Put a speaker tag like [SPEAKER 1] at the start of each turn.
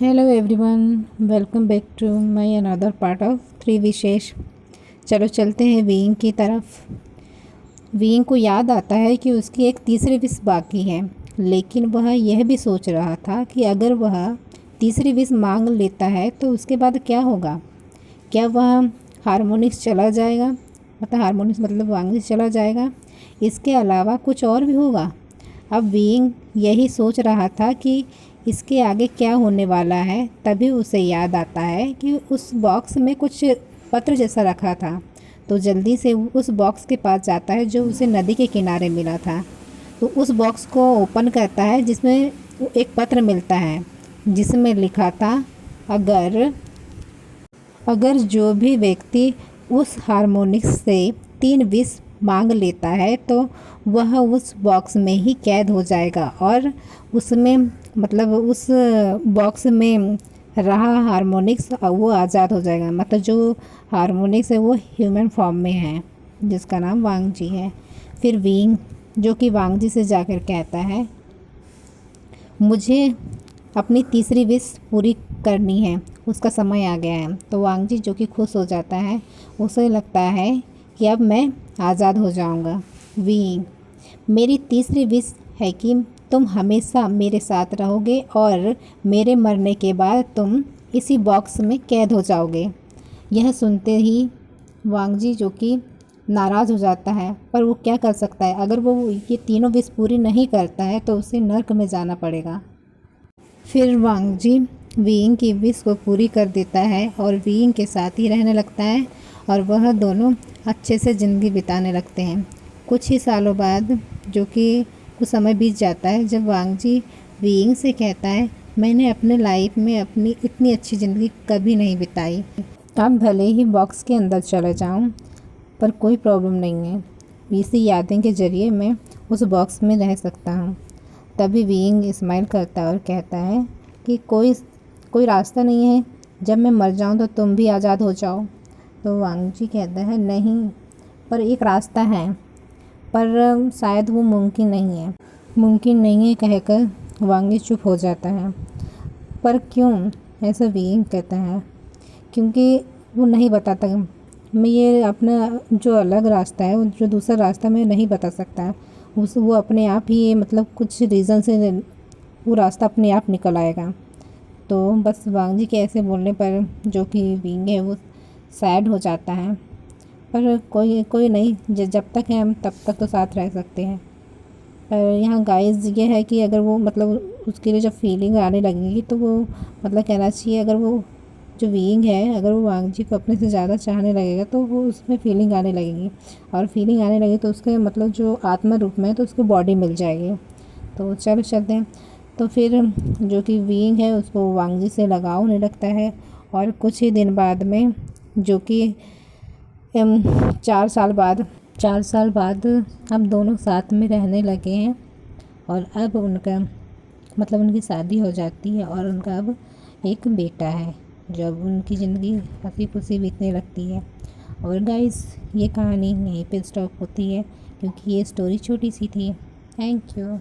[SPEAKER 1] Hello everyone, welcome back to my another part of three विशेष। चलो चलते हैं बीइंग की तरफ। बीइंग को याद आता है कि उसकी एक तीसरी विश बाकी है, लेकिन वह यह भी सोच रहा था कि अगर वह तीसरी विश मांग लेता है तो उसके बाद क्या होगा। क्या वह हारमोनिक्स चला जाएगा, हारमोनिक्स मतलब वांग्स चला जाएगा, इसके अलावा कुछ और भी होगा। अब बीइंग यही सोच रहा था कि इसके आगे क्या होने वाला है, तभी उसे याद आता है कि उस बॉक्स में कुछ पत्र जैसा रखा था। तो जल्दी से उस बॉक्स के पास जाता है जो उसे नदी के किनारे मिला था। तो उस बॉक्स को ओपन करता है जिसमें एक पत्र मिलता है जिसमें लिखा था, अगर जो भी व्यक्ति उस हारमोनिक्स से 3 विश मांग लेता है तो वह उस बॉक्स में ही कैद हो जाएगा और उसमें उस बॉक्स में रहा हारमोनिक्स वो आज़ाद हो जाएगा। जो हारमोनिक्स है वो ह्यूमन फॉर्म में है जिसका नाम वांगजी है। फिर बीइंग जो कि वांगजी से जाकर कहता है, मुझे अपनी तीसरी विश पूरी करनी है, उसका समय आ गया है। तो वांगजी जो कि खुश हो जाता है, उसे लगता है कि अब मैं आज़ाद हो जाऊंगा। बीइंग, मेरी तीसरी विश है कि तुम हमेशा मेरे साथ रहोगे और मेरे मरने के बाद तुम इसी बॉक्स में कैद हो जाओगे। यह सुनते ही वांगजी जो कि नाराज़ हो जाता है, पर वो क्या कर सकता है। अगर वो ये तीनों विश पूरी नहीं करता है तो उसे नर्क में जाना पड़ेगा। फिर वांगजी बीइंग की विश को पूरी कर देता है और बीइंग के साथ ही रहने लगता है और वह दोनों अच्छे से ज़िंदगी बिताने लगते हैं। कुछ ही सालों बाद जो कि कुछ समय बीत जाता है, जब वांगजी बीइंग से कहता है, मैंने अपने लाइफ में अपनी इतनी अच्छी ज़िंदगी कभी नहीं बिताई। अब भले ही बॉक्स के अंदर चले जाऊं, पर कोई प्रॉब्लम नहीं है, इसी यादें के ज़रिए मैं उस बॉक्स में रह सकता हूँ। तभी बीइंग स्माइल करता है और कहता है कि कोई रास्ता नहीं है, जब मैं मर जाऊँ तो तुम भी आज़ाद हो जाओ। तो वांगजी कहता है, नहीं, पर एक रास्ता है, पर शायद वो मुमकिन नहीं है कहकर वांगजी चुप हो जाता है। पर क्यों, ऐसा बीइंग कहता है, क्योंकि वो नहीं बताता। मैं ये अपना जो अलग रास्ता है, जो दूसरा रास्ता मैं नहीं बता सकता, वो अपने आप ही कुछ रीज़न से वो रास्ता अपने आप निकल आएगा। तो बस वांगजी के ऐसे बोलने पर जो कि बीइंग है वो सैड हो जाता है। पर कोई नहीं, जब तक है हम तब तक तो साथ रह सकते हैं। पर यहाँ गाइस ये है कि अगर वो उसके लिए जब फीलिंग आने लगेगी तो वो कहना चाहिए, अगर वो जो बीइंग है अगर वो वांगजी को अपने से ज़्यादा चाहने लगेगा तो वो उसमें फीलिंग आने लगेगी, और फीलिंग आने लगी तो उसके जो आत्मा रूप में है तो उसको बॉडी मिल जाएगी। तो चलो चलते हैं। तो फिर जो कि बीइंग है उसको वांगजी से लगाव होने लगता है और कुछ ही दिन बाद में जो कि 4 साल बाद हम दोनों साथ में रहने लगे हैं और अब उनका उनकी शादी हो जाती है और उनका अब एक बेटा है। जब उनकी ज़िंदगी हंसी खुशी बीतने लगती है। और गाइस, ये कहानी यहीं पे स्टॉप होती है क्योंकि ये स्टोरी छोटी सी थी। Thank you.